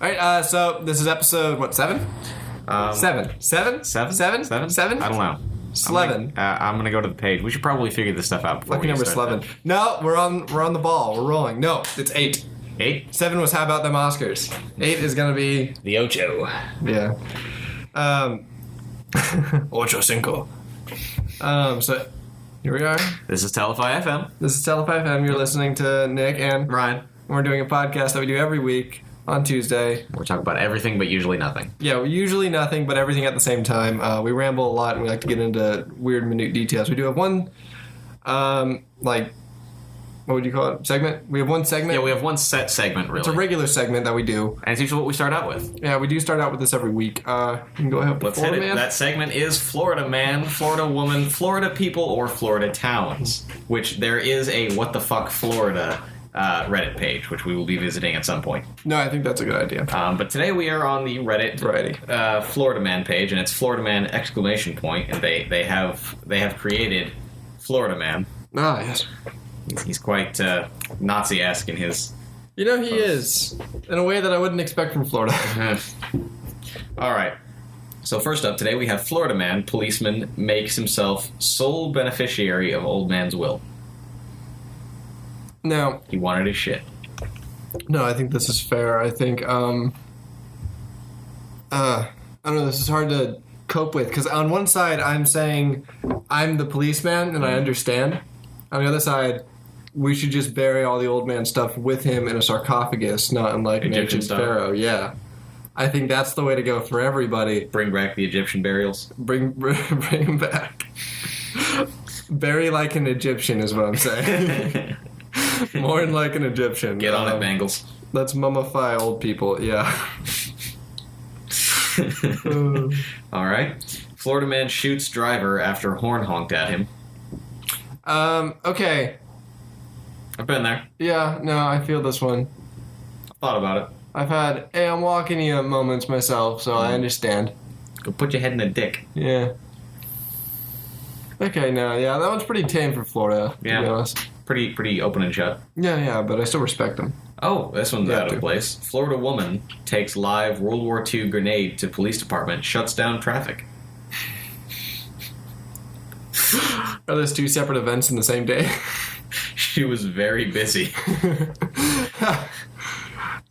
All right, so this is episode, what, 7? Seven. I don't know. Sleven. I'm gonna go to the page. We should probably figure this stuff out before Lucky we number start. Sleven. No, we're on the ball. We're rolling. No, it's 8. 8? 7 was how about them Oscars. 8 is gonna be The Ocho. yeah. Ocho Cinco. So here we are. This is Telefy FM. This is Telefy FM. You're listening to Nick and Ryan. we're doing a podcast that we do every week on Tuesday. We're talking about everything, but usually nothing. Yeah, usually nothing, but everything at the same time. We ramble a lot, and we like to get into weird, minute details. We do have one, what would you call it? Segment? We have one segment. Yeah, we have one set segment, really. It's a regular segment that we do. And it's usually what we start out with. Yeah, we do start out with this every week. You can go ahead with Let's Florida hit it. Man. That segment is Florida Man, Florida Woman, Florida People, or Florida Towns. Which there is a What the Fuck Florida Reddit page, which we will be visiting at some point. No, I think that's a good idea. But today we are on the Reddit Florida Man page, and it's Florida Man ! And they have created Florida Man. Ah, yes. He's quite Nazi-esque in his... You know, he is. In a way that I wouldn't expect from Florida. All right. So first up, today we have Florida Man, policeman, makes himself sole beneficiary of old man's will. Now, He wanted his shit. no, I think this is fair. I think, I don't know, this is hard to cope with, because on one side, I'm saying I'm the policeman, and I understand. On the other side, we should just bury all the old man stuff with him in a sarcophagus, not in like an Egyptian ancient style. pharaoh. Yeah. I think that's the way to go for everybody. Bring back the Egyptian burials. Bring him back. Bury like an Egyptian is what I'm saying. Mourn like an Egyptian. Get on it, Bengals. Let's mummify old people, yeah. All right. Florida Man shoots driver after horn honked at him. Okay. I've been there. Yeah, no, I feel this one. Thought about it. I've had, hey, I'm walking you moments myself, so I understand. Go put your head in a dick. Yeah. Okay, no, yeah, that one's pretty tame for Florida, to be honest. Pretty open and shut. Yeah, but I still respect them. Oh, this one's Yeah, out of dude. place. Florida woman takes live World War II grenade to police department, shuts down traffic. Are those two separate events in the same day? She was very busy.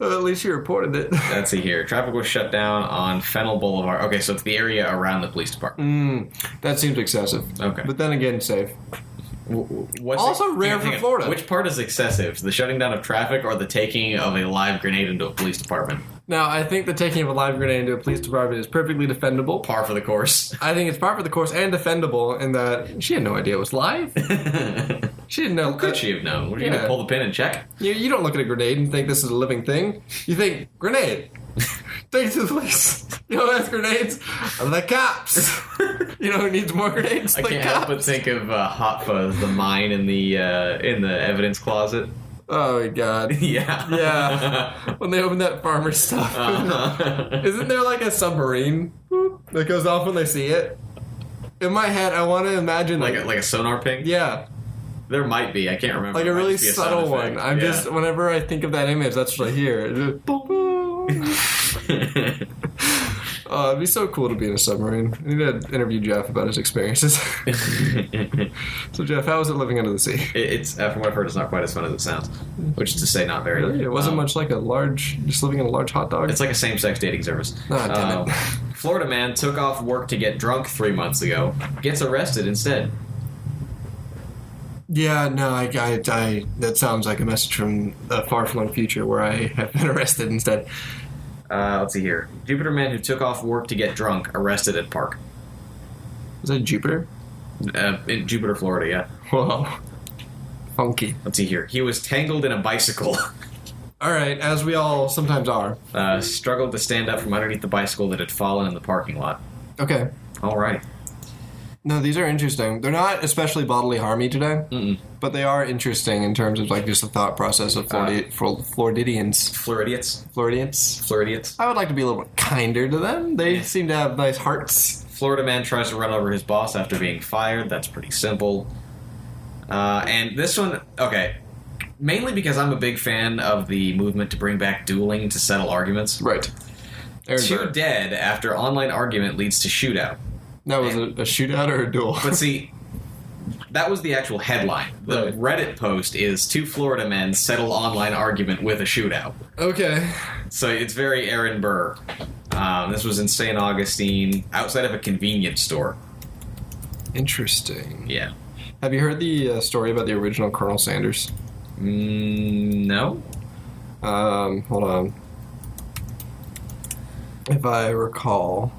Well, at least you reported it. Let's see here. Traffic was shut down on Fennel Boulevard. Okay, so it's the area around the police department. That seems excessive. Okay. But then again, safe. What's Also rare for hang on. Florida. Which part is excessive? The shutting down of traffic or the taking of a live grenade into a police department? Now, I think the taking of a live grenade into a police department is perfectly defendable. Par for the course. I think it's par for the course and defendable in that she had no idea it was live. She didn't know. How could she have known? What, are you Yeah. going to pull the pin and check? You don't look at a grenade and think this is a living thing. You think, grenade. Take it to the police. You know who has grenades? The cops. You know who needs more grenades? I The can't cops. help but think of Hot Fuzz, the mine in the evidence closet. Oh my god. Yeah. Yeah. When they open that farmer stuff. Isn't there like a submarine that goes off when they see it? In my head, I want to imagine like a sonar ping? yeah, There might be. I can't remember. like It a might really just be a sound subtle one. effect. I'm Yeah. just, whenever I think of that image, that's what I hear. It's just, boom, boom. Oh, it'd be so cool to be in a submarine. I need to interview Jeff about his experiences. So, Jeff, how was it living under the sea? It's from what I've heard, it's not quite as fun as it sounds. Which is to say, not very. Really? It wasn't much like just living in a large hot dog? It's like a same-sex dating service. Ah, damn it. Florida man took off work to get drunk 3 months ago. Gets arrested instead. Yeah, no, I that sounds like a message from a far-flung future where I have been arrested instead. Let's see here. Jupiter man who took off work to get drunk, arrested at park. Is that Jupiter? In Jupiter, Florida, yeah. Whoa. Funky. Let's see here. He was tangled in a bicycle. All right, as we all sometimes are. Struggled to stand up from underneath the bicycle that had fallen in the parking lot. Okay. All right. No, these are interesting. They're not especially bodily harmy today, but they are interesting in terms of like just the thought process of Floridians. Floridians. Floridians? Floridians. I would like to be a little bit kinder to them. They seem to have nice hearts. Florida man tries to run over his boss after being fired. That's pretty simple. And this one, okay. Mainly because I'm a big fan of the movement to bring back dueling to settle arguments. Right. Two dead after online argument leads to shootout. That was a shootout or a duel? But see, that was the actual headline. The Reddit post is 2 Florida men settle online argument with a shootout. Okay. So it's very Aaron Burr. This was in St. Augustine, outside of a convenience store. Interesting. Yeah. Have you heard the story about the original Colonel Sanders? No. Hold on. If I recall.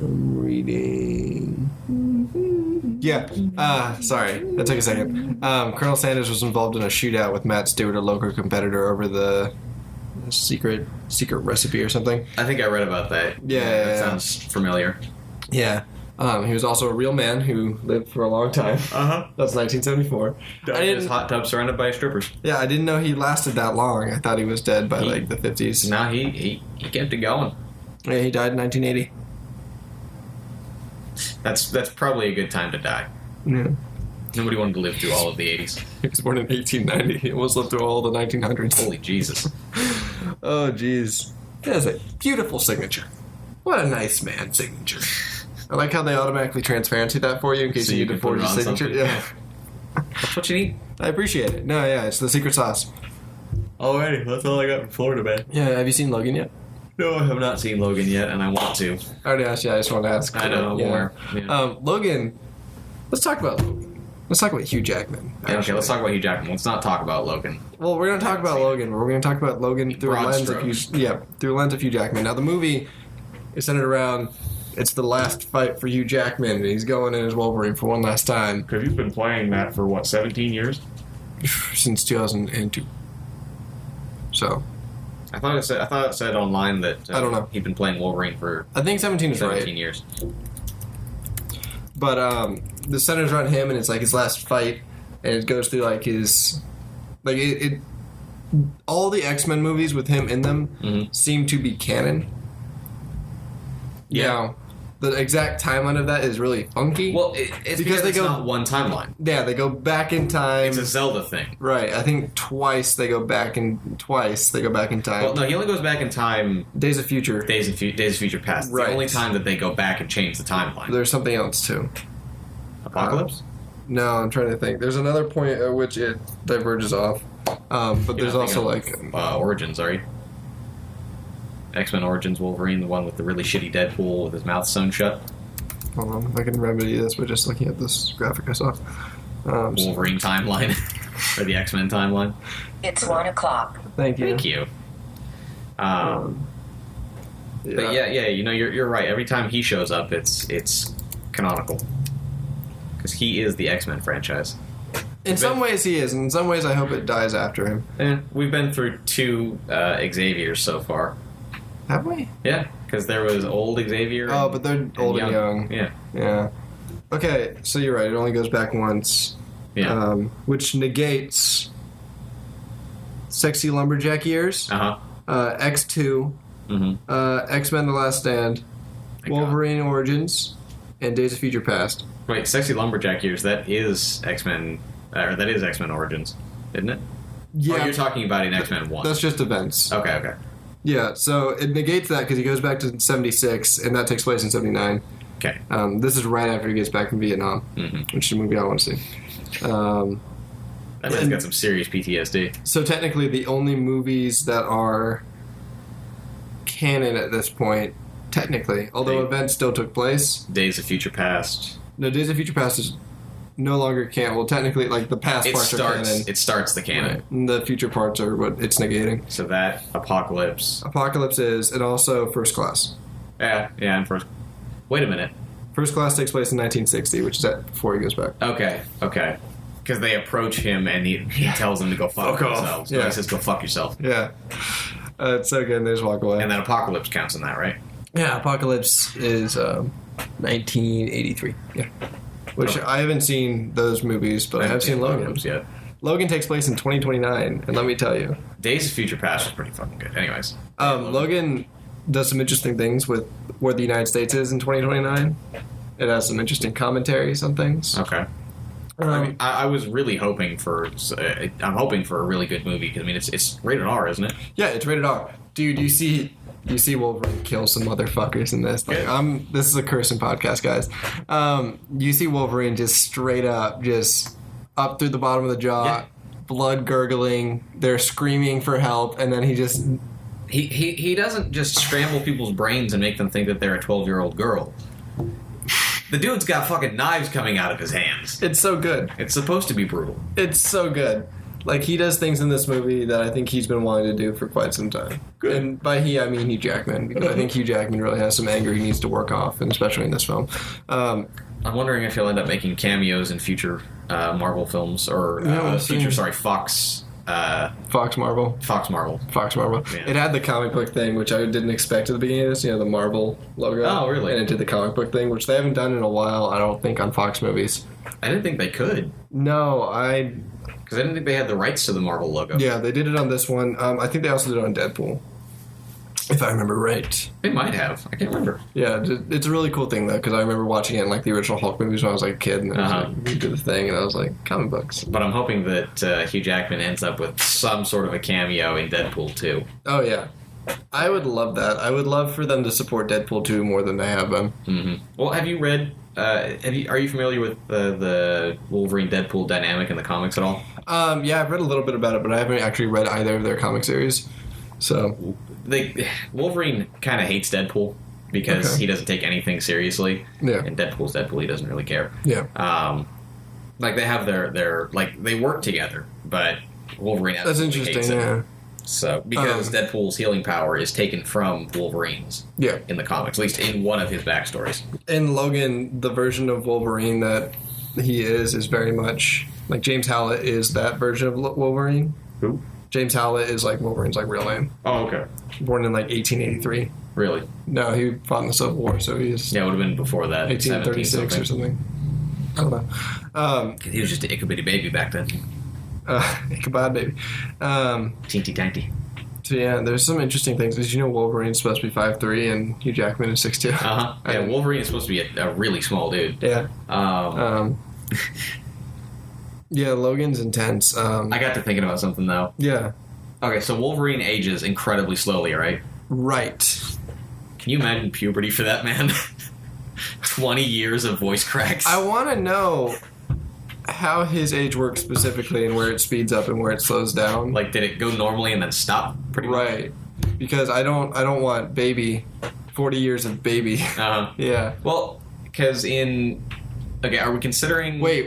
I'm reading. Yeah. Sorry. That took a second. Colonel Sanders was involved in a shootout with Matt Stewart, a local competitor, over the secret recipe or something. I think I read about that. Yeah. That sounds familiar. Yeah. He was also a real man who lived for a long time. Uh-huh. That's 1974. Died in his hot tub surrounded by strippers. Yeah, I didn't know he lasted that long. I thought he was dead by like the 50s. No, he kept it going. Yeah, he died in 1980. That's probably a good time to die. Yeah. Nobody wanted to live through all of the 80s. He was born in 1890. He almost lived through all the 1900s. Holy Jesus. Oh, jeez. That is a beautiful signature. What a nice man signature. I like how they automatically transparency that for you in case So you you need to can forge put a it on signature. something. Yeah. That's what you need. I appreciate it. No, yeah, it's the secret sauce. Alrighty, that's all I got from Florida, man. Yeah, have you seen Logan yet? No, I have not seen Logan yet, and I want to. I already asked you, I just wanted to ask. I know, yeah. more. Yeah. Logan, let's talk about Logan. Let's talk about Hugh Jackman. Yeah, okay, let's talk about Hugh Jackman. Let's not talk about Logan. Well, we're going to talk about Logan, but we're going to talk about Logan through a Broad lens of through a lens of Hugh Jackman. Now, the movie is centered around, it's the last fight for Hugh Jackman, and he's going in as Wolverine for one last time. Because he's been playing that for, 17 years? Since 2002. So, I thought it said online that I don't know. He'd been playing Wolverine for I think 17 is 17 right. years. But the center's around him, and it's like his last fight, and it goes through like his, like it all the X-Men movies with him in them seem to be canon. Yeah. Now, the exact timeline of that is really funky. Well, it's because they it's go not one timeline. Yeah, they go back in time. It's a Zelda thing. Right. I think twice they go back in time. Well, no, he only goes back in time. Days of Future. Days of Future Past. It's Right. the only time that they go back and change the timeline. There's something else too. Apocalypse? No, I'm trying to think. There's another point at which it diverges off. But there's also like Origins, are you? X-Men Origins Wolverine, the one with the really shitty Deadpool with his mouth sewn shut. hold on, I can remedy this by just looking at this graphic I saw. Wolverine timeline. Or the X-Men timeline. It's 1 o'clock. Thank you. Thank you. But yeah, you're right. Every time he shows up, it's canonical. Because he is the X-Men franchise. In some ways he is, and in some ways I hope it dies after him. And we've been through 2 Xaviers so far. Have we? Yeah, because there was old Xavier. Oh, but they're old and young. Yeah. Yeah. Okay, so you're right. It only goes back once. Yeah. Which negates Sexy Lumberjack years, Uh-huh. X2, Mm-hmm. X-Men The Last Stand, My Wolverine Origins, and Days of Future Past. Wait, Sexy Lumberjack years, that is X-Men, or that is X-Men Origins, isn't it? Yeah. Oh, you're talking about in X-Men 1. That's just events. Okay. Yeah, so it negates that because he goes back to 76, and that takes place in 79. Okay. This is right after he gets back from Vietnam, which is a movie I want to see. That man's got some serious PTSD. So technically, the only movies that are canon at this point, technically, although events still took place. Days of Future Past. No, Days of Future Past is no longer canon. Well, technically, like the past parts are canon. It starts the canon. Right. And the future parts are what it's negating. So that, Apocalypse. Apocalypse is, and also First Class. Yeah, and first. Wait a minute. First Class takes place in 1960, which is before he goes back. Okay. Because they approach him and he tells them to go fuck themselves. Yeah. He says, go fuck yourself. Yeah. It's so good, and they just walk away. And then Apocalypse counts in that, right? Yeah, Apocalypse is 1983. Yeah. Which I haven't seen those movies, but I have seen Logan. Yet. Logan takes place in 2029, and let me tell you. Days of Future Past was pretty fucking good. Anyways. Logan does some interesting things with where the United States is in 2029. It has some interesting commentaries on things. Okay. I mean, I was really hoping for. I'm hoping for a really good movie because I mean, it's rated R, isn't it? Yeah, it's rated R. Dude, you see Wolverine kill some motherfuckers in this. Like, this is a cursing podcast, guys. You see Wolverine just straight up, just up through the bottom of the jaw, blood gurgling. They're screaming for help, and then he just he doesn't just scramble people's brains and make them think that they're a 12-year-old girl. The dude's got fucking knives coming out of his hands. It's so good. It's supposed to be brutal. It's so good. Like, he does things in this movie that I think he's been wanting to do for quite some time. Good. And by he, I mean Hugh Jackman, because I think Hugh Jackman really has some anger he needs to work off, and especially in this film. I'm wondering if he'll end up making cameos in future Marvel films, or Fox... Fox Marvel. Yeah. It had the comic book thing, which I didn't expect at the beginning of this, the Marvel logo. Oh, really? And it did the comic book thing, which they haven't done in a while, I don't think, on Fox movies. I didn't think they could. No, Because I didn't think they had the rights to the Marvel logo. Yeah, they did it on this one. I think they also did it on Deadpool, if I remember right. They might have. I can't remember. Yeah, it's a really cool thing, though, because I remember watching it in, like, the original Hulk movies when I was, like, a kid, and then we did the thing, and I was like, comic books. But I'm hoping that Hugh Jackman ends up with some sort of a cameo in Deadpool 2. Oh, yeah. I would love that. I would love for them to support Deadpool 2 more than they have been. Mm-hmm. Well, have you read... are you familiar with the Wolverine-Deadpool dynamic in the comics at all? Yeah, I've read a little bit about it, but I haven't actually read either of their comic series. So Wolverine kind of hates Deadpool because he doesn't take anything seriously. Yeah. And Deadpool's Deadpool, he doesn't really care. Yeah. Like they have their like they work together, but Wolverine absolutely hates interesting, it. yeah. So because Deadpool's healing power is taken from Wolverine's in the comics, at least in one of his backstories. In Logan, the version of Wolverine that he is very much like James Howlett is that version of Wolverine. Who? James Howlett is like Wolverine's like real name. Oh, okay. Born in like 1883. Really? No, he fought in the Civil War, so he's it would have been before that. 1836 or something. I don't know. He was just a itty bitty baby back then. Ichabod baby. Teeny tiny. So yeah, there's some interesting things. Did you know Wolverine's supposed to be 5'3" and Hugh Jackman is 6'2"? Yeah, Wolverine is supposed to be a really small dude. Yeah. Yeah, Logan's intense. I got to thinking about something though. Yeah. Okay, so Wolverine ages incredibly slowly, right? Right. Can you imagine puberty for that man? 20 years of voice cracks. I want to know how his age works specifically and where it speeds up and where it slows down. Like, did it go normally and then stop pretty much? Right. Because I don't want baby 40 years of baby. Yeah. Well, because okay, are we considering Wait.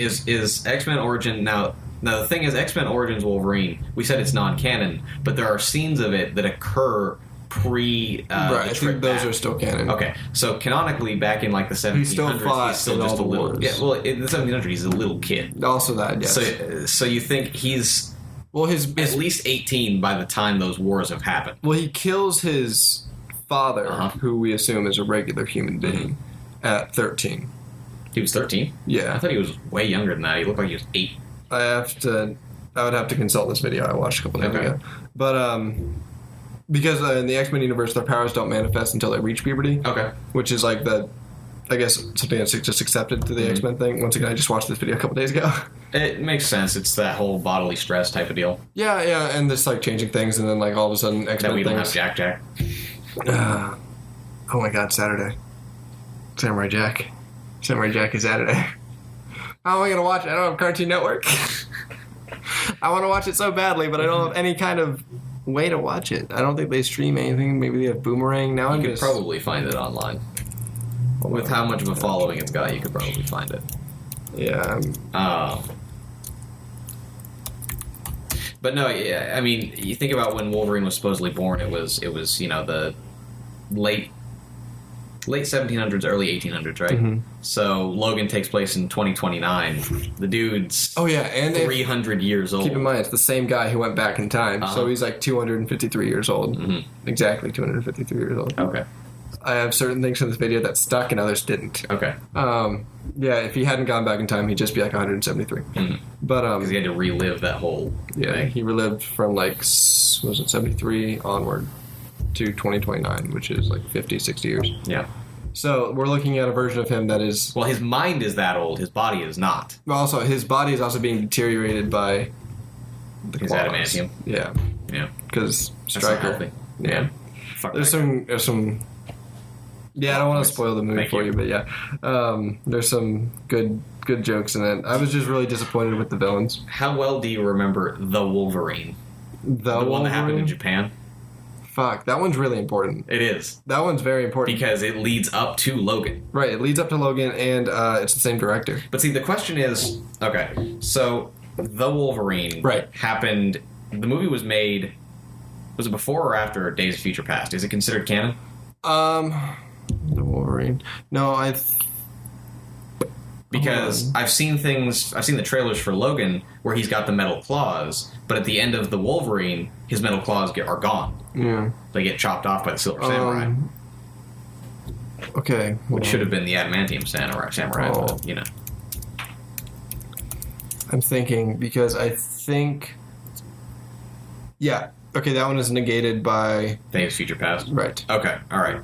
Is X-Men Origin now the thing is X-Men Origins Wolverine, we said it's non-canon, but there are scenes of it that occur pre right, I think those are still canon. Okay, so canonically back in like the 1700s, he's still just a little wars. Yeah, well, in the 1700s he's a little kid. Also that, yes. So you think he's his at least 18 by the time those wars have happened. Well, he kills his father, who we assume is a regular human being, at 13. He was 13? Yeah. I thought he was way younger than that. He looked like he was 8. I would have to consult this video I watched a couple days ago. But, because in the X-Men universe, their powers don't manifest until they reach puberty. Okay. Which is like I guess, something that's just accepted to the X-Men thing. Once again, I just watched this video a couple days ago. It makes sense. It's that whole bodily stress type of deal. Yeah, and this, like, changing things, and then, like, all of a sudden, X-Men that we don't things. have Jack. Oh my god, Saturday. Samurai Jack is Saturday. How am I going to watch it? I don't have Cartoon Network. I want to watch it so badly, but I don't have any kind of way to watch it. I don't think they stream anything. Maybe they have Boomerang. Now you could probably find it online. With how much of a following it's got, you could probably find it. Yeah. But no, yeah, I mean, you think about when Wolverine was supposedly born, it was the late 1700s, early 1800s, right? Mm-hmm. So Logan takes place in 2029. The dude's and 300 years old. Keep in mind, it's the same guy who went back in time, so he's like 253 years old. Mm-hmm. Exactly 253 years old. Okay. I have certain things from this video that stuck and others didn't. Okay. If he hadn't gone back in time, he'd just be like 173. Mm-hmm. But because he had to relive that whole thing. He relived from 73 onward. to 2029, which is like 50, 60 years. Yeah. So we're looking at a version of him that is... Well, his mind is that old. His body is not. Well, also, his body is also being deteriorated by the His claws. adamantium. Yeah. Yeah. Because That's not Stryker... healthy. Yeah. Fuck There's that guy. some... Yeah, I don't want to spoil the movie Thank for you. you, but yeah. There's some good jokes in it. I was just really disappointed with the villains. How well do you remember the Wolverine? The one that happened in Wolverine? Japan? Fuck, that one's really important. It is. That one's very important. Because it leads up to Logan. Right, it leads up to Logan, and it's the same director. But see, the question is, okay, so the Wolverine Right. happened. The movie was made. Was it before or after Days of Future Past? Is it considered canon? The Wolverine. No, Because I've seen the trailers for Logan where he's got the metal claws, but at the end of the Wolverine, his metal claws are gone. Yeah. They get chopped off by the Silver Samurai. Okay. Which should have been the Adamantium Samurai, Oh. but, you know. I'm thinking, because I think... Yeah. Okay, that one is negated by... Days of Future Past? Right. Okay, alright.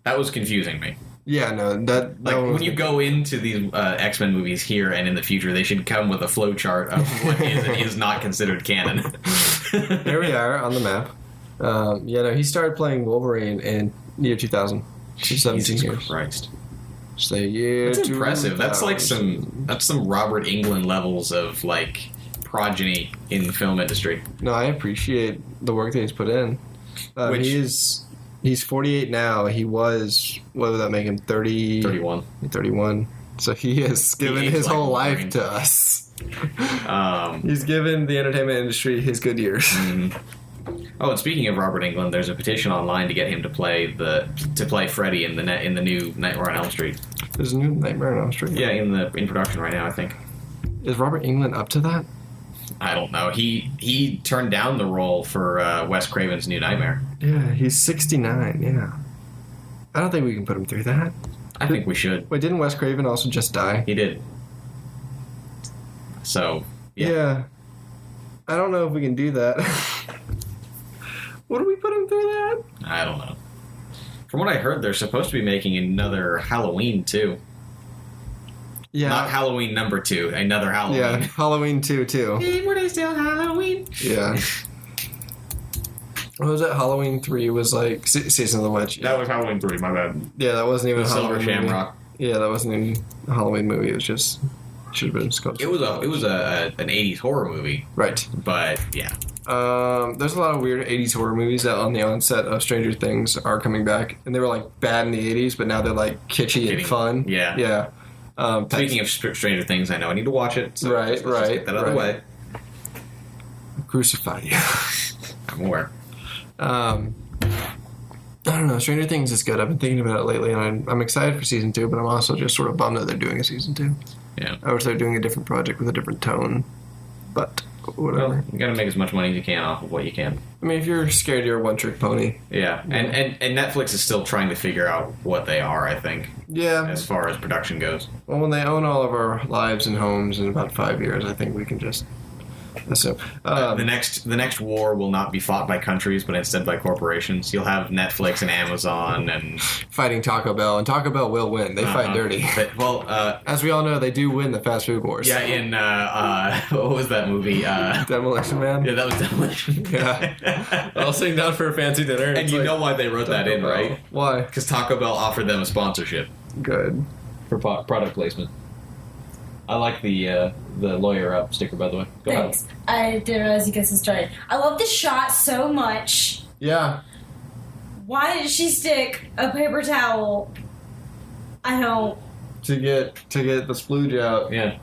That was confusing me. Yeah, no, that Like, one was... when you go into these X-Men movies here and in the future, they should come with a flowchart of what is and is not considered canon. Here we are on the map. Yeah, no, he started playing Wolverine in year 2000. So 17 Jesus years. Christ. Say year That's impressive. That's like 2000. that's some Robert Englund levels of, like, progeny in the film industry. No, I appreciate the work that he's put in. Which- He's 48 now. He was, what would that make him, 30? 31. 31. So he has given aged his like whole Wolverine. life to us. Um, He's given the entertainment industry his good years. oh, and speaking of Robert Englund, there's a petition online to get him to play Freddy in the new Nightmare on Elm Street. There's a new Nightmare on Elm Street. Yeah, in production right now, I think. Is Robert Englund up to that? I don't know. He turned down the role for Wes Craven's New Nightmare. Yeah, he's 69, yeah. I don't think we can put him through that. I think we should. Wait, didn't Wes Craven also just die? He did. So, yeah. I don't know if we can do that. Would we put him through that? I don't know. From what I heard, they're supposed to be making another Halloween, too. Yeah. Not Halloween number 2, another Halloween. Yeah, Halloween 2, too. Were they still Halloween? Yeah. What was it? Halloween 3 was like Season of the Witch. That was Halloween 3, my bad. Yeah, that wasn't even The a Silver Halloween movie. Shamrock. Yeah, that wasn't even a Halloween movie. It was just should have been Scott. It was an 80s horror movie, Right. but yeah. There's a lot of weird 80s horror movies that on the onset of Stranger Things are coming back, and they were like bad in the 80s, but now they're like kitschy and fun. Yeah. Yeah. Speaking of Stranger Things, I know I need to watch it. So Right, let's just right, get that out of the way. Crucify you. I'm aware. I don't know. Stranger Things is good. I've been thinking about it lately, and I'm excited for season 2, but I'm also just sort of bummed that they're doing a season 2. Yeah. I wish they were doing a different project with a different tone, but whatever. Well, you gotta make as much money as you can off of what you can. I mean, if you're scared you're a one-trick pony. Yeah, and Netflix is still trying to figure out what they are, I think, Yeah. as far as production goes. Well, when they own all of our lives and homes in about 5 years, I think we can just assume. The next war will not be fought by countries, but instead by corporations. You'll have Netflix and Amazon and Fighting Taco Bell, and Taco Bell will win. They fight dirty. Well, As we all know, they do win the fast food wars. yeah. In what was that movie? Demolition Man. Yeah, that was Demolition. Yeah. All sitting down for a fancy dinner. And you know why they wrote that in, right? Why? Because Taco Bell offered them a sponsorship Good. for product placement. I like the lawyer up sticker, by the way. Go ahead. Thanks. I didn't realize you guys had started. I love this shot so much. Yeah. Why did she stick a paper towel? I don't. To get the splooge out. Yeah,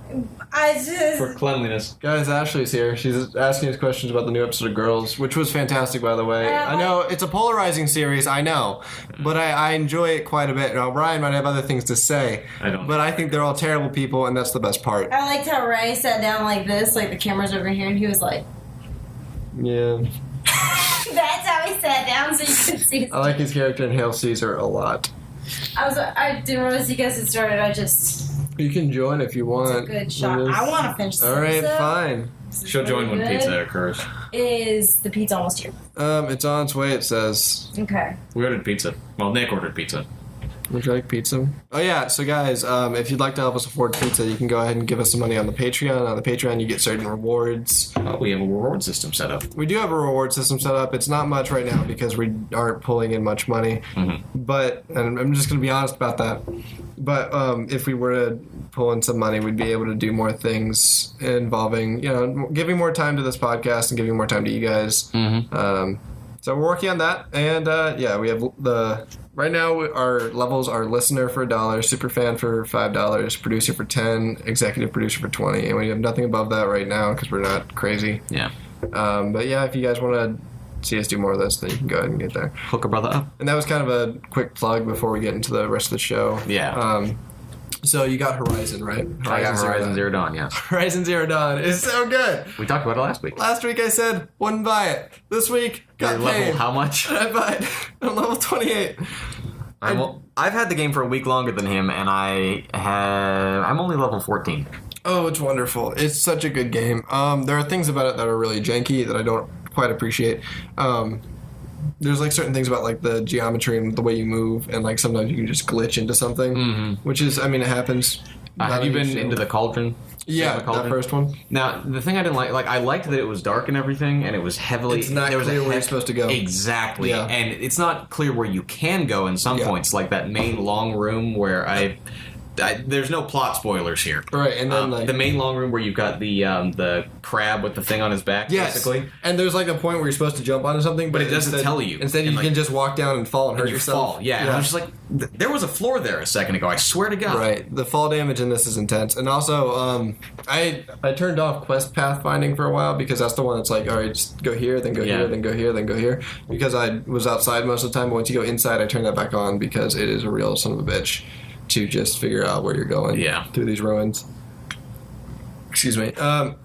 I just. for cleanliness. Guys, Ashley's here. She's asking us questions about the new episode of Girls, which was fantastic, by the way. I know it's a polarizing series, I know, but I enjoy it quite a bit. Now, Ryan might have other things to say, I don't. but I think they're all terrible people, and that's the best part. I liked how Ray sat down like this, like the camera's over here, and he was like. Yeah. That's how he sat down, so you could see. His I like his character in Hail Caesar a lot. I didn't realize you guys had started. I just. You can join if you It's want. a good shot. I want to finish this. All right, episode. fine. This is She'll join really when good. pizza occurs. Is the pizza almost here? It's on its way, it says. Okay. We ordered pizza. Well, Nick ordered pizza. Would you like pizza? Oh, yeah. So, guys, if you'd like to help us afford pizza, you can go ahead and give us some money on the Patreon. On the Patreon, you get certain rewards. Oh, we have a reward system set up. We do have a reward system set up. It's not much right now because we aren't pulling in much money. But, and I'm just going to be honest about that. But if we were to pull in some money, we'd be able to do more things involving, giving more time to this podcast and giving more time to you guys. So we're working on that. And, we have right now, our levels are listener for $1, super fan for $5, producer for $10, executive producer for $20, and we have nothing above that right now because we're not crazy. Yeah. But yeah, if you guys want to see us do more of this, then you can go ahead and get there. Hook a brother up. And that was kind of a quick plug before we get into the rest of the show. Yeah. So you got Horizon, right? I got Horizon Zero Dawn, yes. Horizon Zero Dawn is so good. We talked about it last week. Last week I said wouldn't buy it. This week got Your paid. level how much? I buy it. I'm level 28. I've had the game for a week longer than him, and I'm only level 14. Oh, it's wonderful. It's such a good game. There are things about it that are really janky that I don't quite appreciate. There's like certain things about like the geometry and the way you move, and like sometimes you can just glitch into something, which is, it happens. Have you been into the Cauldron? Yeah, that first one. Now, the thing I didn't like I liked that it was dark and everything, and it was heavily... It's not clear where you're supposed to go. Exactly. Yeah. And it's not clear where you can go in some points, like that main long room where there's no plot spoilers here. Right, and then the main long room where you've got the crab with the thing on his back, basically. And there's like a point where you're supposed to jump onto something, But it doesn't tell you. Instead, you can just walk down and fall and hurt yourself. Fall. Yeah. And I was just like, there was a floor there a second ago. I swear to God. Right. The fall damage in this is intense. And also, I turned off quest pathfinding for a while because that's the one that's like, all right, just go here, then go here, then go here, then go here. Because I was outside most of the time, but once you go inside, I turn that back on because it is a real son of a bitch to just figure out where you're going through these ruins. Excuse me. But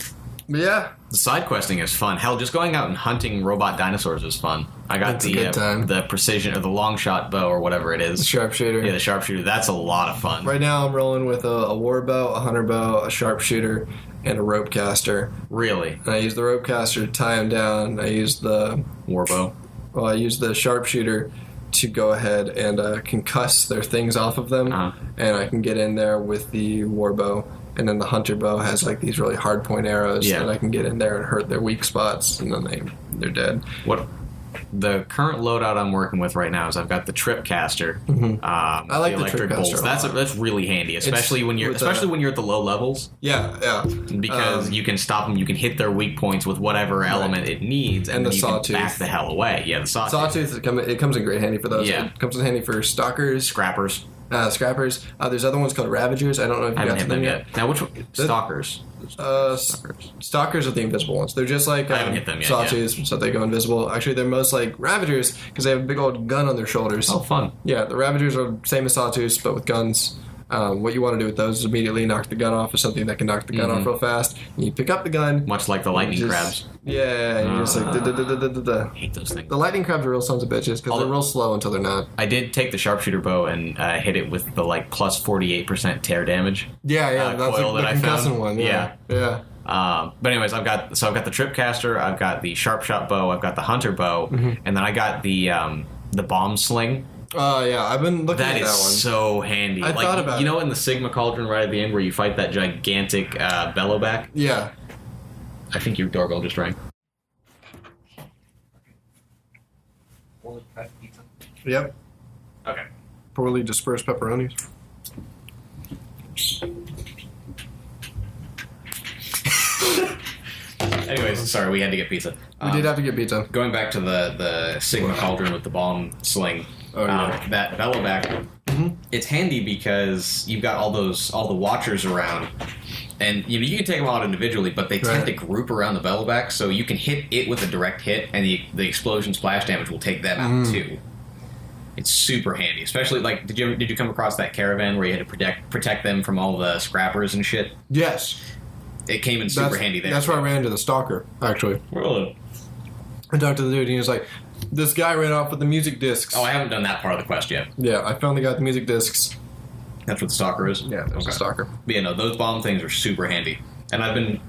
yeah. The side questing is fun. Hell, just going out and hunting robot dinosaurs is fun. I got the precision or the long shot bow or whatever it is. The sharpshooter. Yeah, the sharpshooter. That's a lot of fun. Right now I'm rolling with a war bow, a hunter bow, a sharpshooter, and a rope caster. Really? And I use the rope caster to tie him down. I use the war bow. Well, I use the sharpshooter to go ahead and concuss their things off of them, and I can get in there with the war bow. And then the hunter bow has like these really hard point arrows, and I can get in there and hurt their weak spots, and then they're dead. What the current loadout I'm working with right now is I've got the trip caster. I like the electric trip caster. That's really handy, especially when you're at the low levels. Yeah. Because you can stop them, you can hit their weak points with whatever element it needs, and the then you sawtooth. can back the hell away. Yeah, the sawtooth. It comes in great handy for those. Yeah. It comes in handy for stalkers, scrappers. Scrappers. There's other ones called Ravagers. I don't know if you got to them yet. Now, which one? Stalkers. Stalkers are the invisible ones. They're just like I haven't hit them yet, sawtooths, so they go invisible. Actually, they're most like Ravagers because they have a big old gun on their shoulders. Oh, fun. Yeah, the Ravagers are same as sawtooths, but with guns. What you want to do with those is immediately knock the gun off of something that can knock the gun off real fast. And you pick up the gun. Much like the lightning crabs. Yeah, and you're just like, I hate those things. The lightning crabs are real sons of bitches because they're real slow until they're not. I did take the sharpshooter bow and hit it with the like plus 48% tear damage. Yeah, that's coil the that concussing I found. one. Yeah. But anyways, I've got the trip caster, I've got the sharp shot bow, I've got the hunter bow, and then I got the bomb sling. Oh, yeah, I've been looking at that one. That is so handy. I thought about it. You know in the Sigma Cauldron right at the end where you fight that gigantic bellowback? Yeah. I think your doorbell just rang. Yep. Okay. Poorly dispersed pepperonis. Anyways, sorry, we had to get pizza. We did have to get pizza. Going back to the Sigma Cauldron with the bomb sling, that bellowback, it's handy because you've got all the watchers around, and you can take them out individually, but they tend to group around the bellowback, so you can hit it with a direct hit, and the explosion splash damage will take them out too. It's super handy, especially like did you come across that caravan where you had to protect them from all the scrappers and shit? Yes. It came in super handy there. That's where I ran into the stalker, actually. Really? I talked to the dude, and he was like, this guy ran off with the music discs. Oh, I haven't done that part of the quest yet. Yeah, I finally got the music discs. That's what the stalker is? Yeah, that was the stalker. But yeah, no, those bomb things are super handy. And I've been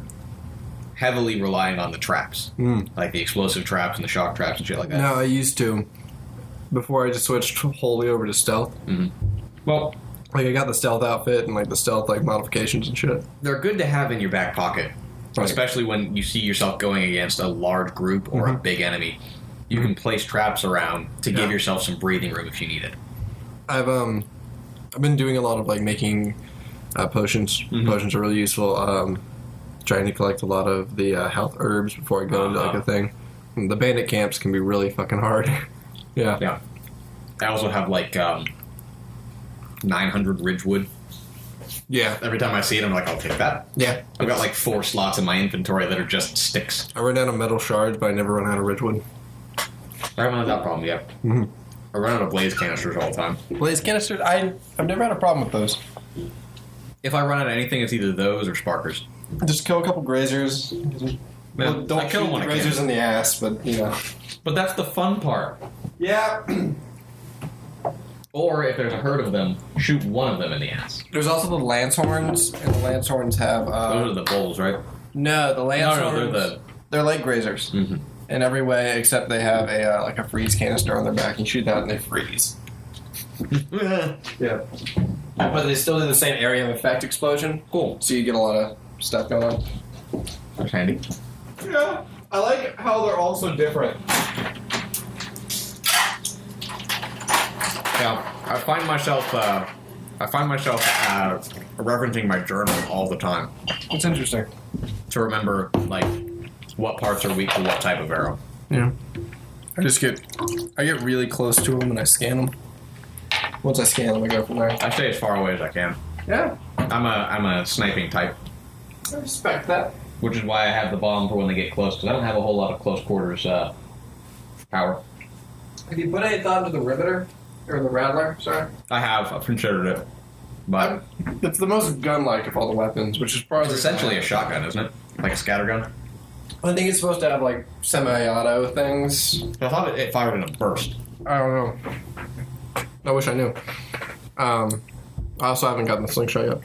heavily relying on the traps, like the explosive traps and the shock traps and shit like that. No, I used to. Before I just switched wholly over to stealth. Well, Like, I got the stealth outfit and, like, the stealth, like, modifications and shit. they're good to have in your back pocket, Right. especially when you see yourself going against a large group or a big enemy. You can place traps around to give yourself some breathing room if you need it. I've been doing a lot of, like, making potions. Potions are really useful. Trying to collect a lot of the health herbs before I go into, like, a thing. And the bandit camps can be really fucking hard. Yeah. Yeah. I also have, like, 900 Ridgewood. Yeah. Every time I see it, I'm like, I'll take that. Yeah. I've got, like, 4 slots in my inventory that are just sticks. I run out of metal shards, but I never run out of Ridgewood. I haven't had that problem yet. I run out of blaze canisters all the time. Blaze canisters, I've never had a problem with those. If I run out of anything, it's either those or sparkers. Just kill a couple grazers. Well, don't I kill shoot one the again. grazers in the ass, but, you know. But that's the fun part. Yeah. Or if there's a herd of them, shoot one of them in the ass. There's also the lance horns, and the lance horns have... Those are the bulls, right? No, the lance No, horns... They're like grazers. In every way, except they have a like a freeze canister on their back. You shoot that and they freeze. Yeah. But they still do the same area of effect explosion. Cool. So you get a lot of stuff going on. That's handy. Yeah. I like how they're all so different. Yeah, I find myself referencing my journal all the time It's interesting. to remember, like, what parts are weak to what type of arrow. Yeah. I get really close to them and I scan them. Once I scan them, I go from there. I stay as far away as I can. Yeah. I'm a sniping type, I respect that. which is why I have the bomb for when they get close, because I don't have a whole lot of close quarters power. Have you put any thought into the riveter? Or the rattler, sorry? I've considered it, but It's the most gun-like of all the weapons, which is probably... it's essentially a shotgun, isn't it? Like a scattergun. I think it's supposed to have, like, semi-auto things. I thought it fired in a burst. I don't know. I wish I knew. I also haven't gotten the slingshot yet.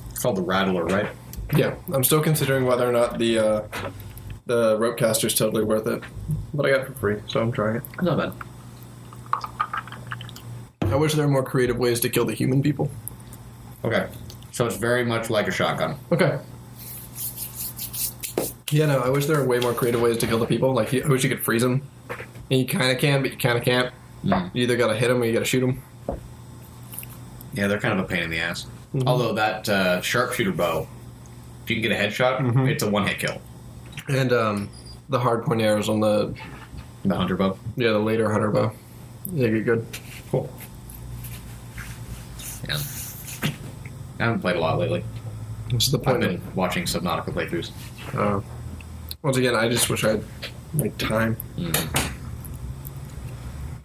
It's called the Rattler, right? Yeah, I'm still considering whether or not the rope caster is totally worth it. But I got it for free, so I'm trying it. Not bad. I wish there were more creative ways to kill the human people. Okay, so it's very much like a shotgun. Okay. Yeah, no, I wish there were way more creative ways to kill the people. Like, I wish you could freeze them. And you kind of can, but you kind of can't. You either gotta hit them or you gotta shoot them. Yeah, they're kind of a pain in the ass. Although that sharpshooter bow, if you can get a headshot, it's a one-hit kill. And the hard point arrows on the hunter bow. Yeah, the later hunter bow. Yeah, get good. Cool. Yeah. I haven't played a lot lately. What's the I've point? been watching Subnautica playthroughs. Once again, I just wish I had like time.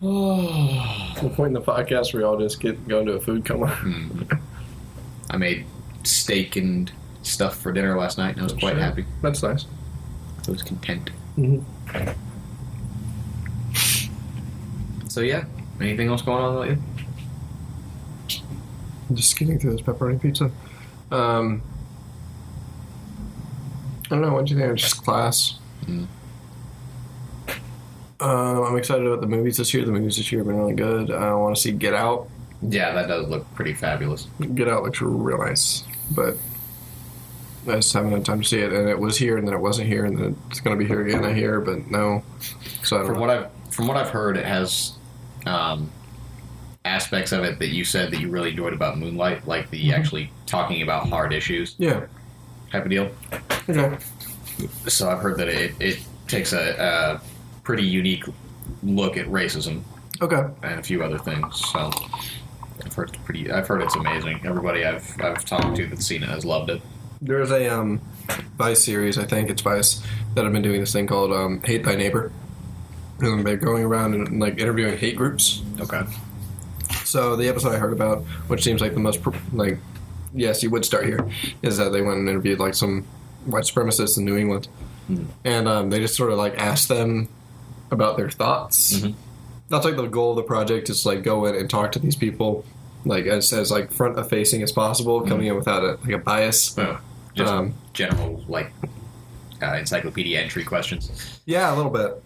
The point in the podcast where we all just go into a food coma. I made steak and stuff for dinner last night, and I was quite happy. That's nice. I was content. So yeah, anything else going on lately? I'm just skimming through this pepperoni pizza. I don't know. What do you think? It's just class. I'm excited about the movies this year. The movies this year have been really good. I want to see Get Out. Yeah, that does look pretty fabulous. Get Out looks real nice, but I just haven't had time to see it. And it was here, and then it wasn't here, and then it's going to be here again. I hear, but no. So I don't know. From what I've heard, it has aspects of it that you said that you really enjoyed about Moonlight, like the actually talking about hard issues Yeah. type of deal. Okay. So I've heard that it takes a pretty unique look at racism Okay. and a few other things. So I've heard it's amazing. Everybody I've talked to that's seen it has loved it. There's a Vice series, I think it's Vice, that have been doing this thing called Hate Thy Neighbor. And they're going around and like interviewing hate groups. Okay. So the episode I heard about, which seems like the most like, yes, you would start here, is that they went and interviewed like some white supremacists in New England, and they just sort of like asked them about their thoughts. That's like the goal of the project, is like go in and talk to these people, like as like front of facing as possible, coming in without a bias. Oh. Just general, like, encyclopedia entry questions. Yeah, a little bit.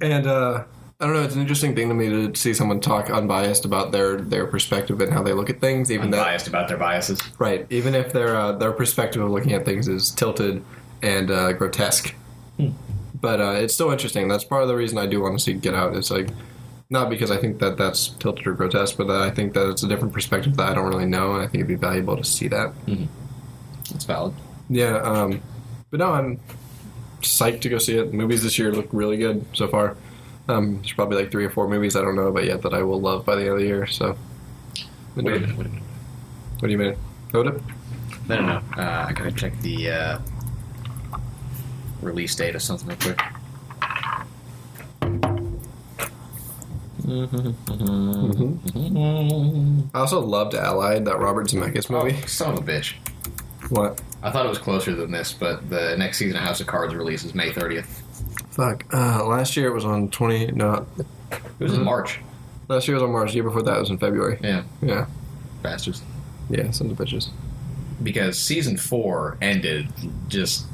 And I don't know. It's an interesting thing to me to see someone talk unbiased about their perspective and how they look at things. Even Unbiased about their biases. Right. Even if their perspective of looking at things is tilted and grotesque. But it's still interesting. That's part of the reason I do want to see Get Out. It's like, not because I think that that's tilted or grotesque, but I think that it's a different perspective that I don't really know, and I think it'd be valuable to see that. Mm-hmm. That's valid. Yeah. But no, I'm psyched to go see it. The movies this year look really good so far. There's probably like 3 or 4 movies I don't know about yet that I will love by the end of the year. So, Wait a minute. What do you mean? Hold it? No. I gotta check the release date of something real quick. I also loved Allied, that Robert Zemeckis movie. Oh, son of a bitch. What? I thought it was closer than this, but the next season of House of Cards releases May 30th. Fuck. Last year it was on 20... No. It was in March. Last year was on March. The year before that was in February. Yeah. Yeah. Bastards. Yeah, sons of bitches. Because season 4 ended just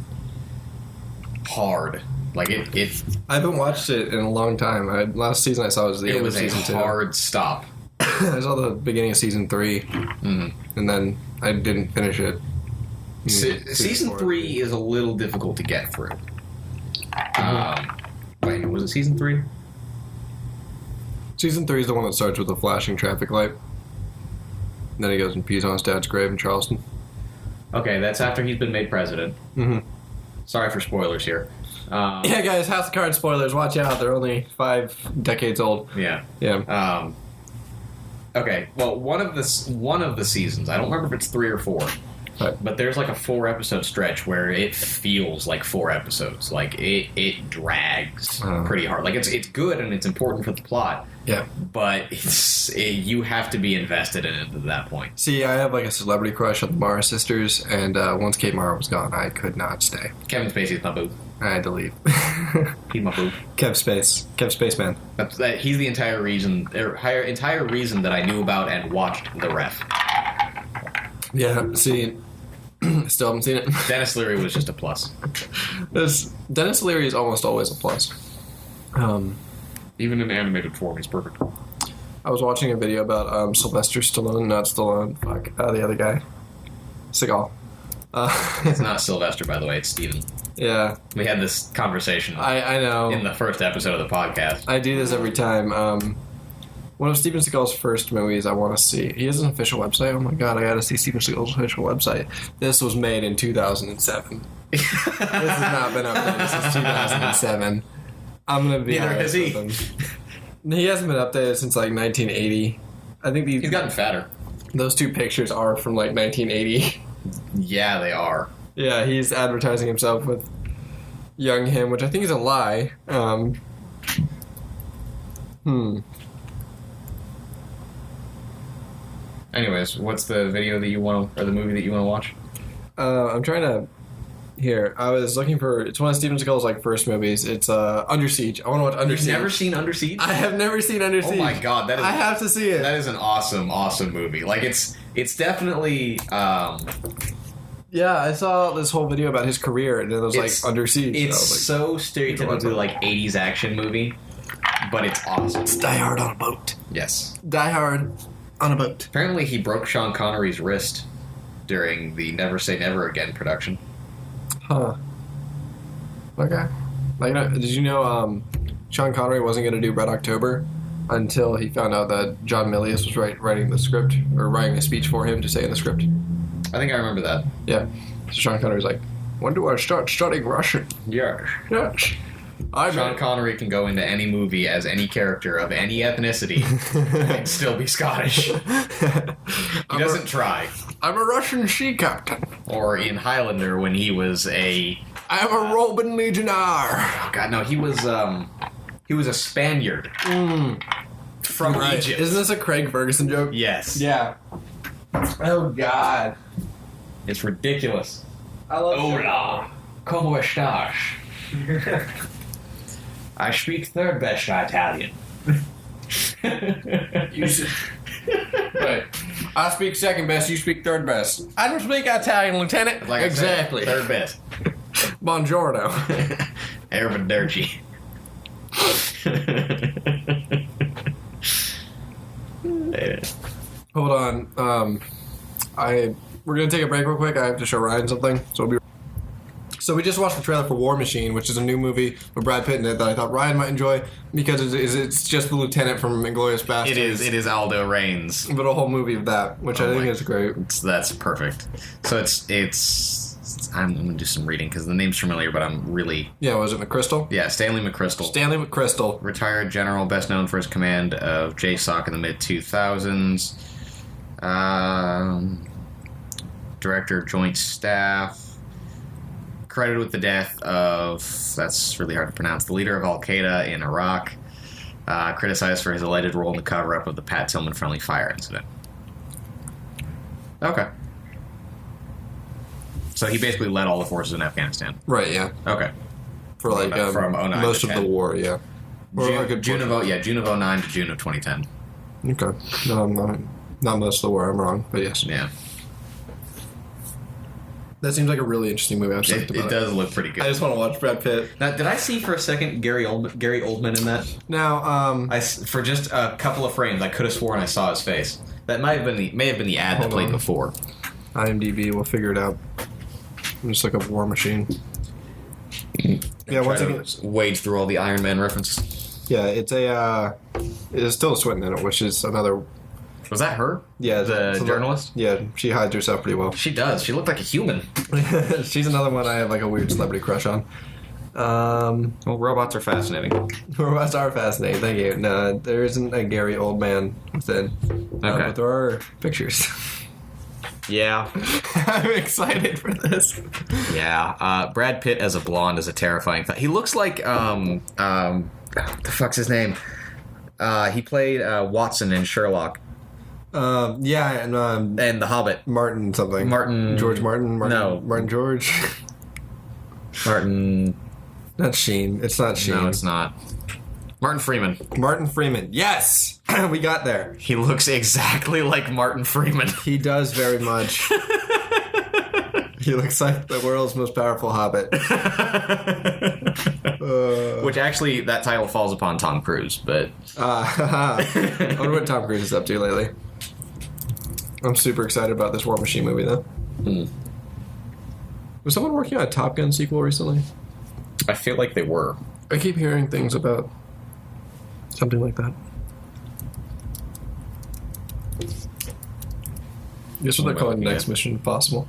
hard. Like, it I haven't watched it in a long time. Last season I saw was the end of a season 2. hard stop. I saw the beginning of season 3, and then I didn't finish it. Season 3 is a little difficult to get through. Wait, was it season 3? Season 3 is the one that starts with a flashing traffic light. And then he goes and pees on his dad's grave in Charleston. Okay, that's after he's been made president. Mm-hmm. Sorry for spoilers here. Yeah, guys, House of Cards spoilers. Watch out. They're only 5 decades old. Yeah. Yeah. Okay, well, one of the seasons, I don't remember if it's 3 or 4, Right. but there's like a 4-episode stretch where it feels like 4 episodes. Like, it drags pretty hard. Like, it's good and it's important for the plot. Yeah. But you have to be invested in it at that point. See, I have like a celebrity crush on the Mara sisters, and once Kate Mara was gone, I could not stay. Kevin Spacey's my boo. I had to leave. He's my boo. Kev Spaceman. He's the entire reason that I knew about and watched The Ref. Yeah, see, still haven't seen it. Dennis Leary was just a plus. Dennis Leary is almost always a plus. Even in animated form, he's perfect. I was watching a video about Sylvester Stallone, not Stallone, the other guy. Seagal. It's not Sylvester, by the way, it's Steven. Yeah. We had this conversation I know. in the first episode of the podcast. I do this every time. One of Steven Seagal's first movies I want to see. He has an official website. Oh my god, I gotta see Steven Seagal's official website. This was made in 2007. This has not been updated since 2007. I'm gonna be Neither honest has he. with him. He hasn't been updated since like 1980. I think He's gotten fatter. those 2 pictures are from like 1980. Yeah, they are. Yeah, he's advertising himself with young him, which I think is a lie. Anyways, what's the video that you want to, or the movie that you want to watch? I'm trying to. Here, I was looking for. It's one of Steven Seagal's like first movies. It's Under Siege. I want to watch Under Siege. You've never seen Under Siege? I have never seen Under Siege. Oh my god, I have to see it. That is an awesome movie. Like it's definitely. Yeah, I saw this whole video about his career, and it was like Under Siege. It's so so stereotypically like 80s action movie, but it's awesome. It's Die Hard on a boat. Yes. Die Hard on a boat. Apparently, he broke Sean Connery's wrist during the Never Say Never Again production. Huh. Okay. Like, did you know Sean Connery wasn't going to do Red October until he found out that John Milius was writing the script, or writing a speech for him to say in the script? I think I remember that. Yeah. So Sean Connery's like, when do I start studying Russian? Yes. Yes. Sean Connery can go into any movie as any character of any ethnicity and still be Scottish. He doesn't try. I'm a Russian sea captain. Or in Highlander when he was a... I'm a Roman legionnaire. Oh god, no, he was a Spaniard. From Egypt. Isn't this a Craig Ferguson joke? Yes. Yeah. Oh god. It's ridiculous. I love Hola. ¿Cómo estás? I speak third best Italian. You should. Right. I speak second best, you speak third best. I don't speak Italian, Lieutenant. Like I said, exactly. third best. Buongiorno. Arrivederci. Hold on. We're gonna take a break real quick. I have to show Ryan something. So we just watched the trailer for War Machine, which is a new movie with Brad Pitt in it that I thought Ryan might enjoy because it's just the lieutenant from Inglourious Basterds. It is Aldo Raines. But a whole movie of that, which I think is great. That's perfect. So it's I'm gonna do some reading because the name's familiar, but I'm really Was it McChrystal? Yeah, Stanley McChrystal. Stanley McChrystal, Retired general, best known for his command of JSOC in the mid-2000s. Director of Joint Staff. Credited with the death of, that's really hard to pronounce, the leader of Al-Qaeda in Iraq. Criticized for his alleged role in the cover-up of the Pat Tillman friendly fire incident. Okay. So he basically led all the forces in Afghanistan. Right? Yeah. Okay. For like from 09 most to of 10. the war. Yeah. June of 09 to June of 2010. Okay. No, I'm not most of the war. I'm wrong, but yes. Yeah. That seems like a really interesting movie. I'm psyched about It does look pretty good. I just want to watch Brad Pitt. Now, did I see for a second Gary Oldman in that? Now, For just a couple of frames, I could have sworn I saw his face. That may have been the ad that played before. IMDb, we'll figure it out. I'm just look up War Machine. Yeah, once again, wade through all the Iron Man references. yeah, it's still Swinton in it, which is another. Was that her? Yeah, the journalist. Yeah, she hides herself pretty well. She does. She looked like a human. She's another one I have like a weird celebrity crush on. Well, robots are fascinating. Robots are fascinating. Thank you. No, there isn't a Gary Oldman within. Okay. But there are pictures. Yeah. I'm excited for this. Yeah. Brad Pitt as a blonde is a terrifying thing. He looks like what the fuck's his name? He played Watson in Sherlock. And And The Hobbit. Martin something. George Martin. No. Martin George. Martin. Not Sheen. It's not Sheen. No, it's not. Martin Freeman. Martin Freeman. Yes! We got there. He looks exactly like Martin Freeman. He does very much. He looks like the world's most powerful hobbit. Which actually, that title falls upon Tom Cruise, but... I wonder what Tom Cruise is up to lately. I'm super excited about this War Machine movie, though. Was someone working on a Top Gun sequel recently? I feel like they were. I keep hearing things about something like that. Guess what they're calling next Mission Impossible?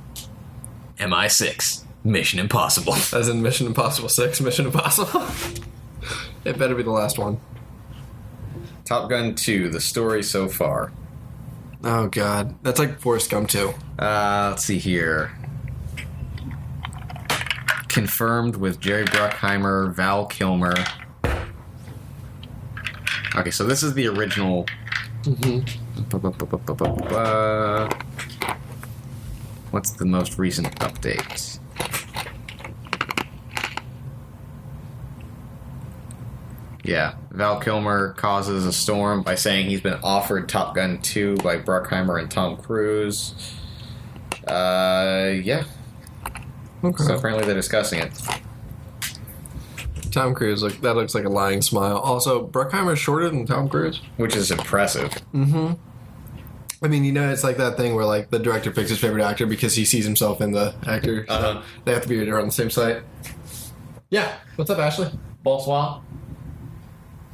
MI6. Mission Impossible. As in Mission Impossible 6, Mission Impossible? It better be the last one. Top Gun 2, the story so far. Oh, God. That's like Forrest Gump 2. Let's see here. Confirmed with Jerry Bruckheimer, Val Kilmer. Okay, so this is the original. What's the most recent update? Yeah, Val Kilmer causes a storm by saying he's been offered Top Gun 2 by Bruckheimer and Tom Cruise. Yeah. Okay. So apparently they're discussing it. Tom Cruise, that looks like a lying smile. Also, Bruckheimer's shorter than Tom Cruise. Which is impressive. Mm-hmm. I mean, it's like that thing where, like, the director picks his favorite actor because he sees himself in the actor. So they have to be on the same site. Yeah. What's up, Ashley? Bonsoir.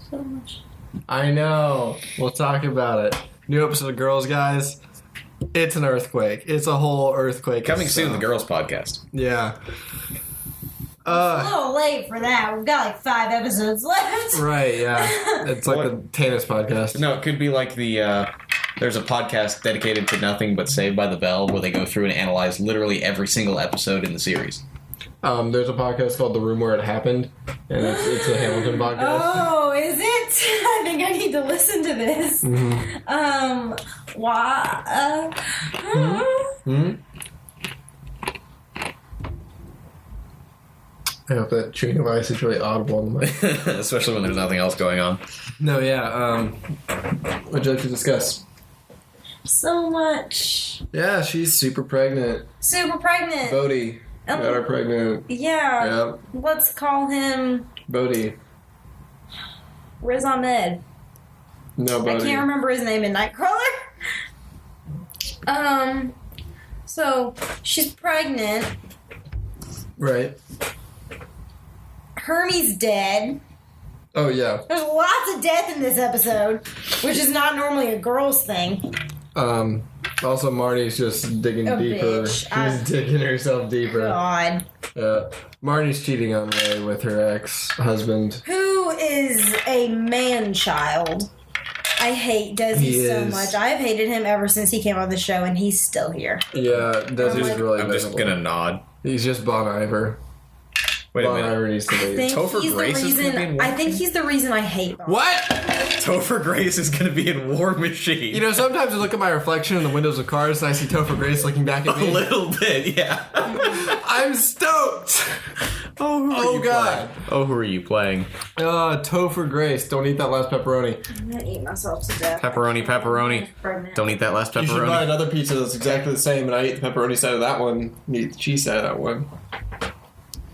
So much. I know. We'll talk about it. New episode of Girls, guys. It's an earthquake. It's a whole earthquake. Coming soon, the Girls Podcast. Yeah. A little late for that. We've got like 5 episodes left. Right, yeah. It's like the Tannis podcast. No, it could be like the... there's a podcast dedicated to nothing but Saved by the Bell where they go through and analyze literally every single episode in the series. There's a podcast called The Room Where It Happened, and it's a Hamilton podcast. Oh, is it? I think I need to listen to this. Mm-hmm. Why? I hope that chewing device is really audible on the mic. Especially when there's nothing else going on. No, yeah. What would you like to discuss? so much. Yeah, she's super pregnant. Super pregnant. Bodhi. Got her pregnant. Yeah. Yep. Let's call him Bodhi. Riz Ahmed. No, Bodhi. I can't remember his name in Nightcrawler. So she's pregnant. Right. Hermie's dead. Oh, yeah. There's lots of death in this episode, which is not normally a girl's thing. Also, Marty's just digging A deeper. bitch. She's digging herself deeper. God. Marty's cheating on Ray with her ex-husband. Who is a man-child. I hate Desi He so is. much. I've hated him ever since he came on the show, and he's still here. Yeah, Desi's like- really I'm just miserable. gonna nod. He's just Bon Iver. Wait a Bon minute. Iver needs to I leave. think Topher he's Grace the is gonna be in reason. War I think he's the reason I hate Bon. What? Topher Grace is gonna be in War Machine. You know, sometimes I look at my reflection in the windows of cars and I see Topher Grace looking back at a me. little bit, yeah. I'm stoked! Oh, Oh, God. Oh, who are you playing? Topher Grace. Don't eat that last pepperoni. I'm gonna eat myself to death. Pepperoni. Don't eat that last You should buy pepperoni. another pizza that's exactly the same, and I eat the pepperoni side of that one, you eat the cheese side of that one.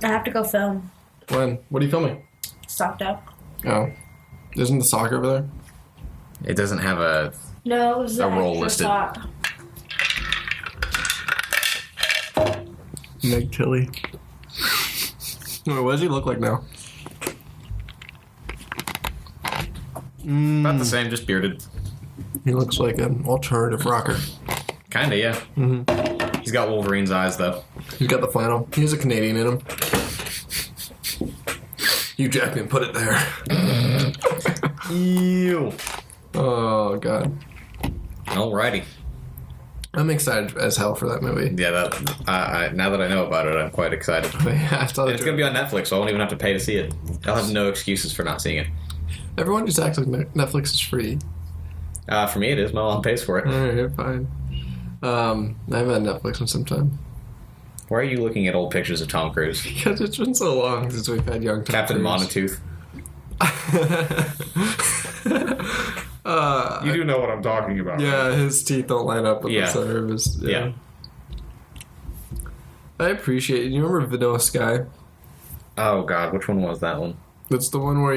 I have to go film. When? What are you filming? Stopped up. Oh. Isn't the sock over there? It doesn't have a. No, it was A roll listed. Meg Tilly. Wait, what does he look like now? About the same, just bearded. He looks like an alternative rocker. Kinda, yeah. Mm-hmm. He's got Wolverine's eyes, though. He's got the flannel. He has a Canadian in him. Hugh Jackman put it there. Ew. Oh, God. Alrighty. I'm excited as hell for that movie. Yeah, that. Now that I know about it, I'm quite excited. I saw It's gonna be on Netflix, so I won't even have to pay to see it. I'll have no excuses for not seeing it. Everyone just acts like Netflix is free. For me, it is. My mom pays for it. Alright, fine. I haven't had Netflix in some time. Why are you looking at old pictures of Tom Cruise? Because it's been so long since we've had young Tom Captain Cruise. Monotooth. You do know what I'm talking about. Yeah, his teeth don't line up with Yeah. the center of his... Yeah. I appreciate it. You remember Vanilla Sky? Oh God, which one was that one? That's the one where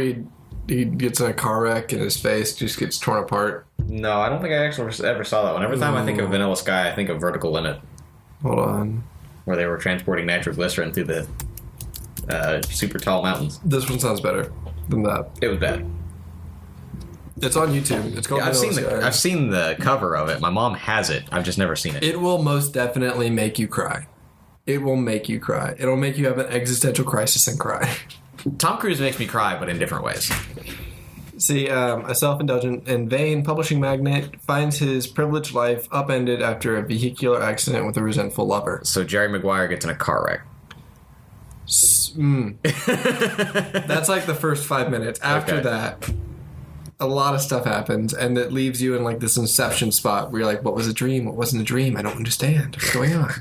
he gets in a car wreck and his face just gets torn apart. No, I don't think I actually ever saw that one. Every time I think of Vanilla Sky, I think of Vertical Limit, Hold on. where they were transporting nitroglycerin through the super tall mountains. This one sounds better than that. It was bad. It's on YouTube. It's called Yeah, Vanilla I've Sky. seen the cover of it. My mom has it. I've just never seen it. It will most definitely make you cry. It will make you cry. It'll make you have an existential crisis and cry. Tom Cruise makes me cry, but in different ways. See, a self-indulgent and vain publishing magnate finds his privileged life upended after a vehicular accident with a resentful lover. So Jerry Maguire gets in a car wreck. That's like the first 5 minutes. After Okay. that, a lot of stuff happens, and it leaves you in like this inception spot where you're like, what was a dream? What wasn't a dream? I don't understand. What's going on?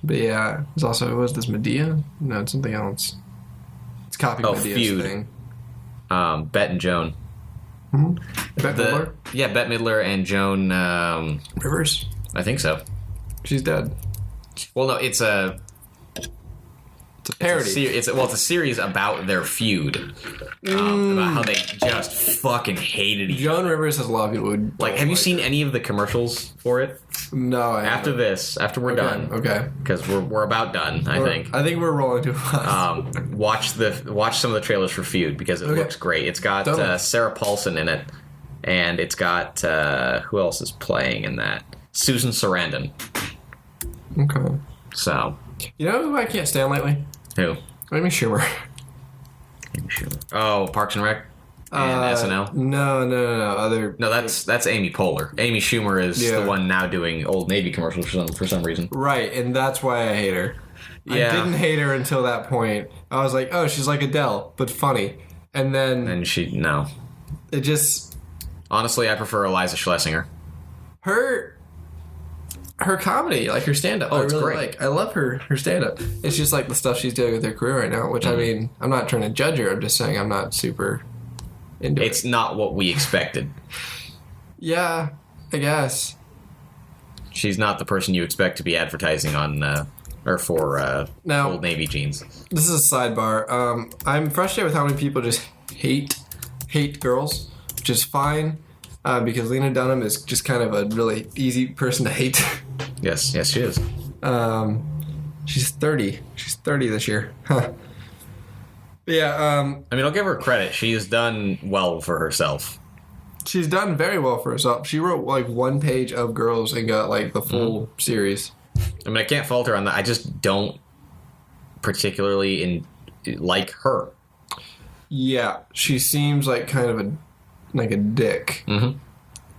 But yeah, there's also, what was this, Medea? No, it's something else. It's copying Oh, Medea's Feud. thing. Bette and Joan. Bette Midler? Yeah, Bette Midler and Joan. Rivers? I think so. She's dead. Well, no, it's a Parody. It's a series about their feud, about how they just fucking hated each other. Joan Rivers has a lot of people who Like, have you seen any of the commercials for it? No, I After haven't. this, after we're done, Okay. because we're about done, I think. I think we're rolling too fast. Watch some of the trailers for Feud because it Okay. looks great. It's got Totally. Sarah Paulson in it, and it's got who else is playing in that? Susan Sarandon. Okay. So You know who I can't stand lately? who? Amy Schumer. Oh, Parks and Rec and SNL. No. Other. No, that's Amy Poehler. Amy Schumer is Yeah. the one now doing Old Navy commercials for some reason. Right, and that's why I hate her. Yeah. I didn't hate her until that point. I was like, oh, she's like Adele, but funny. And then And no. it just Honestly, I prefer Eliza Schlesinger. her comedy, like her stand-up, Oh, I it's really great. like. I love her stand-up. It's just like the stuff she's doing with her career right now, which I mean, I'm not trying to judge her. I'm just saying I'm not super into It's it. not what we expected. Yeah, I guess. She's not the person you expect to be advertising on or for Now- Old Navy jeans. This is a sidebar. I'm frustrated with how many people just hate girls, which is fine, because Lena Dunham is just kind of a really easy person to hate. Yes, she is. She's 30. She's 30 this year. Huh. Yeah, I mean, I'll give her credit. She has done well for herself. she's done very well for herself. She wrote like one page of Girls and got like the full series. I mean, I can't fault her on that. I just don't particularly like her. Yeah, she seems like kind of a dick. Mm-hmm.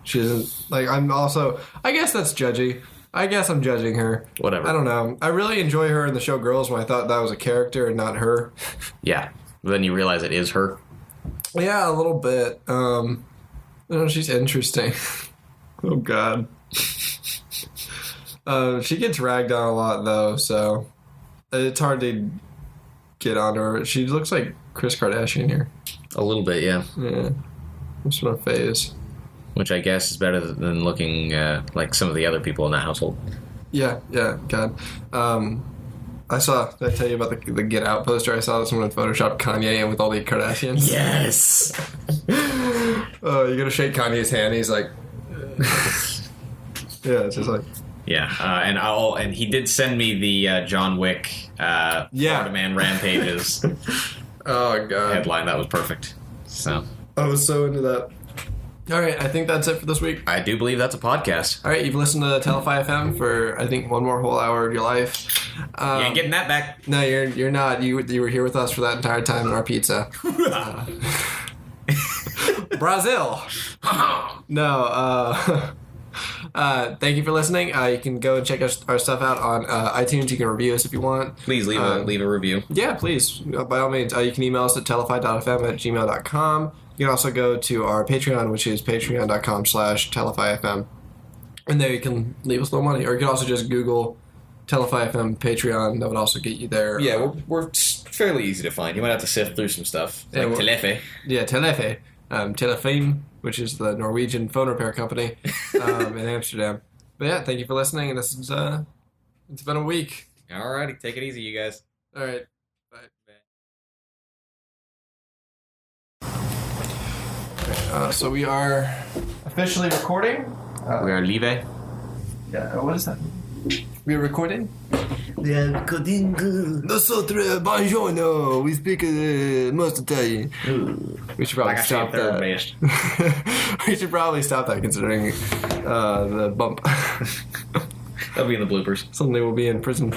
She doesn't like. I'm also. I guess that's judgy. I guess I'm judging her. Whatever. I don't know. I really enjoy her in the show Girls when I thought that was a character and not her. Yeah. But then you realize it is her. Yeah, a little bit. You know, she's interesting. Oh God. She gets ragged on a lot though, so it's hard to get on her. She looks like Kris Kardashian here. A little bit, yeah. Yeah, that's my phase. Which I guess is better than looking like some of the other people in that household. Yeah, God. I saw. Did I tell you about the Get Out poster? I saw that someone had photoshopped Kanye in with all the Kardashians. Yes. Oh, you're gonna shake Kanye's hand. He's like, yeah, it's just like, Yeah, and he did send me the John Wick Florida Man Rampages oh God, headline. That was perfect. So I was so into that. All right, I think that's it for this week. I do believe that's a podcast. All right, you've listened to Telefy FM for I think one more whole hour of your life. You ain't getting that back. No, you're not. You were here with us for that entire time in our pizza. Brazil. No. Thank you for listening. You can go and check our stuff out on iTunes. You can review us if you want. Please leave a review. Yeah, please. By all means. You can email us at telefy.fm@gmail.com. You can also go to our Patreon, which is patreon.com/telefyfm. And there you can leave us a little money. Or you can also just Google Telefy FM Patreon. That would also get you there. Yeah, we're fairly easy to find. You might have to sift through some stuff. Yeah, Like Telefe. Yeah, Telefe. Telefame, which is the Norwegian phone repair company in Amsterdam. But yeah, thank you for listening. And this is, it's been a week. Alrighty, take it easy, you guys. All right. Bye. So we are officially recording. We are Live. Yeah, what is that? We are recording? We are recording. Nosotros, buongiorno. We speak most Italian. We should probably Like I stop said, third that. best. We should probably stop that considering the bump. That'll be in the bloopers. Someday we'll be in prison.